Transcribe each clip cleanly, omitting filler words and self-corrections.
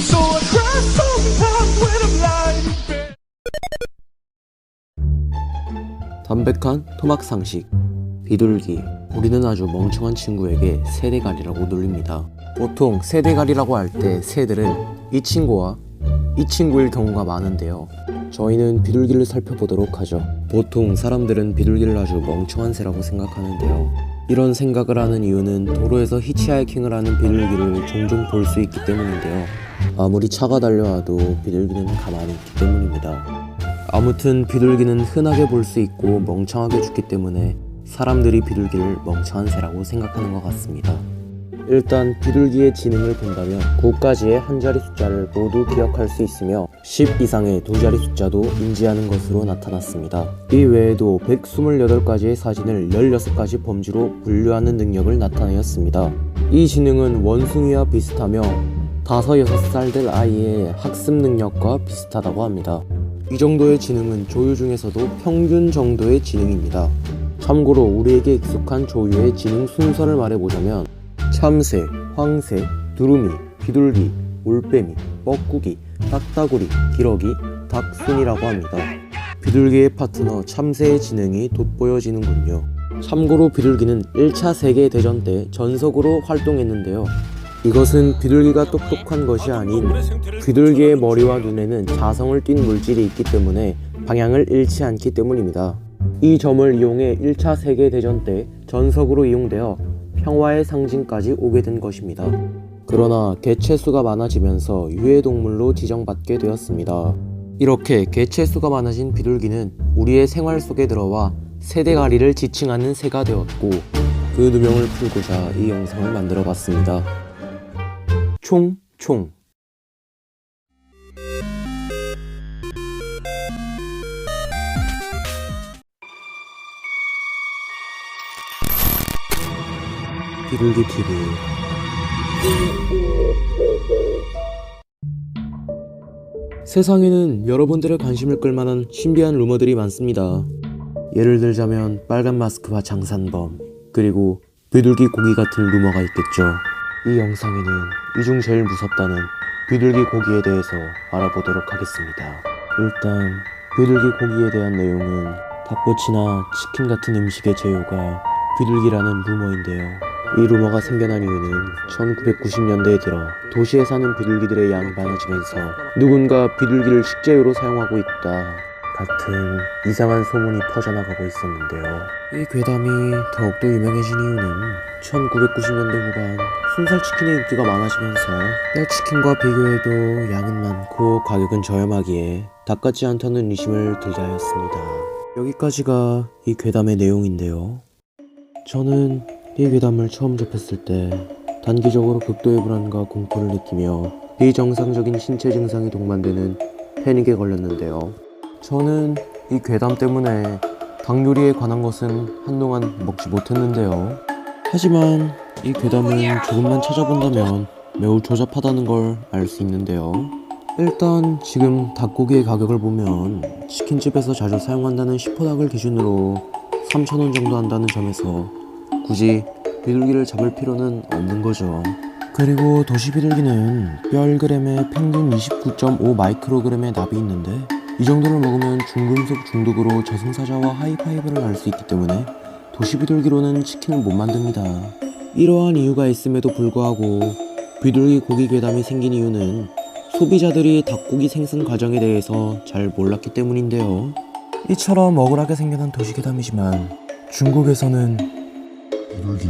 So I cry sometimes when I'm lying in bed. 담백한 토막 상식. 비둘기. 우리는 아주 멍청한 친구에게 세대갈이라고 놀립니다. 보통 세대갈이라고 할 때 새들은 이 친구와 이 친구일 경우가 많은데요. 저희는 비둘기를 살펴보도록 하죠. 보통 사람들은 비둘기를 아주 멍청한 새라고 생각하는데요. 이런 생각을 하는 이유는 도로에서 히치하이킹을 하는 비둘기를 종종 볼 수 있기 때문인데요. 아무리 차가 달려와도 비둘기는 가만히 있기 때문입니다. 아무튼 비둘기는 흔하게 볼 수 있고 멍청하게 죽기 때문에 사람들이 비둘기를 멍청한 새라고 생각하는 것 같습니다. 일단 비둘기의 지능을 본다면 9가지의 한 자리 숫자를 모두 기억할 수 있으며 10 이상의 두 자리 숫자도 인지하는 것으로 나타났습니다. 이 외에도 128가지의 사진을 16가지 범주로 분류하는 능력을 나타내었습니다. 이 지능은 원숭이와 비슷하며 5, 6살 될 아이의 학습 능력과 비슷하다고 합니다. 이 정도의 지능은 조유 중에서도 평균 정도의 지능입니다. 참고로 우리에게 익숙한 조유의 지능 순서를 말해보자면 참새, 황새, 두루미, 비둘기, 올빼미, 뻐꾸기, 딱따구리, 기러기, 닭순이라고 합니다. 비둘기의 파트너 참새의 지능이 돋보여지는군요. 참고로 비둘기는 1차 세계대전 때 전속으로 활동했는데요. 이것은 비둘기가 똑똑한 것이 아닌 비둘기의 머리와 눈에는 자성을 띤 물질이 있기 때문에 방향을 잃지 않기 때문입니다. 이 점을 이용해 1차 세계대전 때 전석으로 이용되어 평화의 상징까지 오게 된 것입니다. 그러나 개체수가 많아지면서 유해동물로 지정받게 되었습니다. 이렇게 개체수가 많아진 비둘기는 우리의 생활 속에 들어와 세대가리를 지칭하는 새가 되었고 그 누명을 풀고자 이 영상을 만들어 봤습니다. 총 비둘기 TV. 세상에는 여러분들의 관심을 끌만한 신비한 루머들이 많습니다. 예를 들자면 빨간 마스크와 장산범, 그리고 비둘기 고기 같은 루머가 있겠죠. 이 영상에는 이 중 제일 무섭다는 비둘기 고기에 대해서 알아보도록 하겠습니다. 일단 비둘기 고기에 대한 내용은 닭꼬치나 치킨 같은 음식의 재료가 비둘기라는 루머인데요. 이 루머가 생겨난 이유는 1990년대에 들어 도시에 사는 비둘기들의 양이 많아지면서 누군가 비둘기를 식재료로 사용하고 있다 같은 이상한 소문이 퍼져나가고 있었는데요. 이 괴담이 더욱더 유명해진 이유는 1990년대 후반 순살치킨의 인기가 많아지면서 뼈치킨과 비교해도 양은 많고 가격은 저렴하기에 닭 같지 않다는 의심을 들게 하였습니다. 여기까지가 이 괴담의 내용인데요. 저는 이 괴담을 처음 접했을 때 단기적으로 극도의 불안과 공포를 느끼며 비정상적인 신체 증상이 동반되는 패닉에 걸렸는데요. 저는 이 괴담 때문에 닭요리에 관한 것은 한동안 먹지 못했는데요. 하지만 이 괴담은 조금만 찾아본다면 매우 조잡하다는 걸 알 수 있는데요. 일단 지금 닭고기의 가격을 보면 치킨집에서 자주 사용한다는 시포닭을 기준으로 3,000원 정도 한다는 점에서 굳이 비둘기를 잡을 필요는 없는 거죠. 그리고 도시 비둘기는 뼈 1g에 평균 29.5 마이크로그램의 납이 있는데 이 정도를 먹으면 중금속 중독으로 저승사자와 하이파이브를 할 수 있기 때문에 도시 비둘기로는 치킨을 못 만듭니다. 이러한 이유가 있음에도 불구하고 비둘기 고기 괴담이 생긴 이유는 소비자들이 닭고기 생산 과정에 대해서 잘 몰랐기 때문인데요. 이처럼 억울하게 생겨난 도시 괴담이지만 중국에서는 비둘기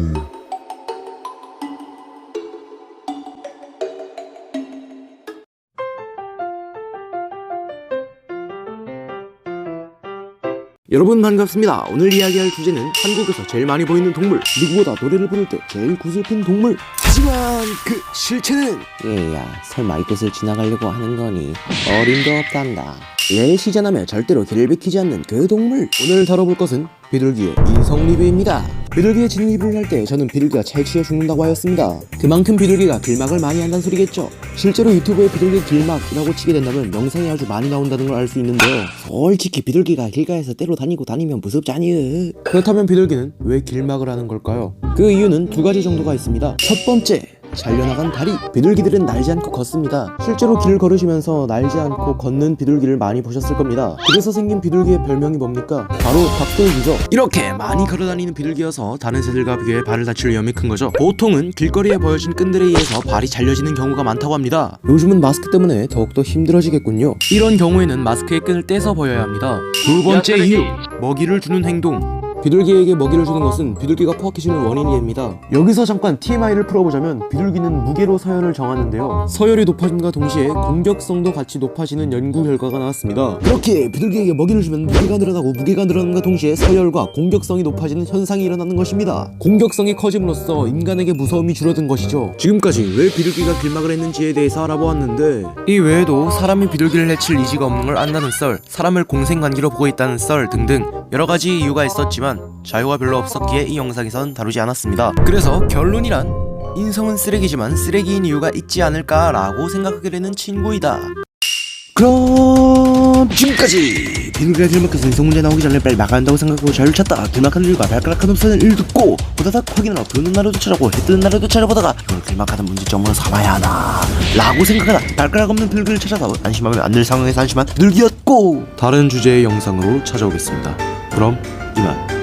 여러분 반갑습니다. 오늘 이야기할 주제는 한국에서 제일 많이 보이는 동물, 누구보다 노래를 부를 때 제일 구슬픈 동물. 하지만 그 실체는 얘야 설마 이곳을 지나가려고 하는 거니? 어림도 없단다. 레일 시전하며 절대로 길을 비키지 않는 그 동물. 오늘 다뤄볼 것은 비둘기의 인성 리뷰입니다. 비둘기의 진 리뷰를 할 때 저는 비둘기가 찰취해 죽는다고 하였습니다. 그만큼 비둘기가 길막을 많이 한다는 소리겠죠. 실제로 유튜브에 비둘기 길막이라고 치게 된다면 영상이 아주 많이 나온다는 걸 알 수 있는데요. 솔직히 비둘기가 길가에서 때로 다니면 무섭지 아니으. 그렇다면 비둘기는 왜 길막을 하는 걸까요? 그 이유는 두 가지 정도가 있습니다. 첫 번째, 잘려나간 다리. 비둘기들은 날지 않고 걷습니다. 실제로 길을 걸으시면서 날지 않고 걷는 비둘기를 많이 보셨을 겁니다. 그래서 생긴 비둘기의 별명이 뭡니까? 바로 닭돌기죠. 이렇게 많이 걸어다니는 비둘기여서 다른 새들과 비교해 발을 다칠 위험이 큰 거죠. 보통은 길거리에 버려진 끈들에 의해서 발이 잘려지는 경우가 많다고 합니다. 요즘은 마스크 때문에 더욱더 힘들어지겠군요. 이런 경우에는 마스크의 끈을 떼서 버려야 합니다. 두 번째 이유, 먹이를 주는 행동. 비둘기에게 먹이를 주는 것은 비둘기가 포악해지는 원인이 됩니다. 여기서 잠깐 TMI를 풀어보자면 비둘기는 무게로 서열을 정하는데요. 서열이 높아짐과 동시에 공격성도 같이 높아지는 연구 결과가 나왔습니다. 그렇게 비둘기에게 먹이를 주면 무게가 늘어나고 무게가 늘어남과 동시에 서열과 공격성이 높아지는 현상이 일어나는 것입니다. 공격성이 커짐으로써 인간에게 무서움이 줄어든 것이죠. 지금까지 왜 비둘기가 길막을 했는지에 대해서 알아보았는데, 이 외에도 사람이 비둘기를 해칠 의지가 없는 걸 안다는 썰, 사람을 공생관계로 보고 있다는 썰 등등 여러가지 이유가 있었지만 자유가 별로 없었기에 이 영상에선 다루지 않았습니다. 그래서 결론이란 인성은 쓰레기지만 쓰레기인 이유가 있지 않을까라고 생각하게 되는 친구이다. 그럼 지금까지 비둘기가 길막해서 인성 문제 나오기 전에 빨리 막아야 한다고 생각하고 자유를 찾다 길막하는 일과 발가락 한 없어는 일 듣고 보다닥 확인하러 비 오는 날에도 찾아보고 해 뜨는 날에도 찾아보다가 이걸 길막하는 문제점으로 삼아야 하나 라고 생각하다 발가락 없는 비둘기를 찾아서 안심하면 안 될 상황에서 안심한 비둘기였고, 다른 주제의 영상으로 찾아오겠습니다. 그럼 이만.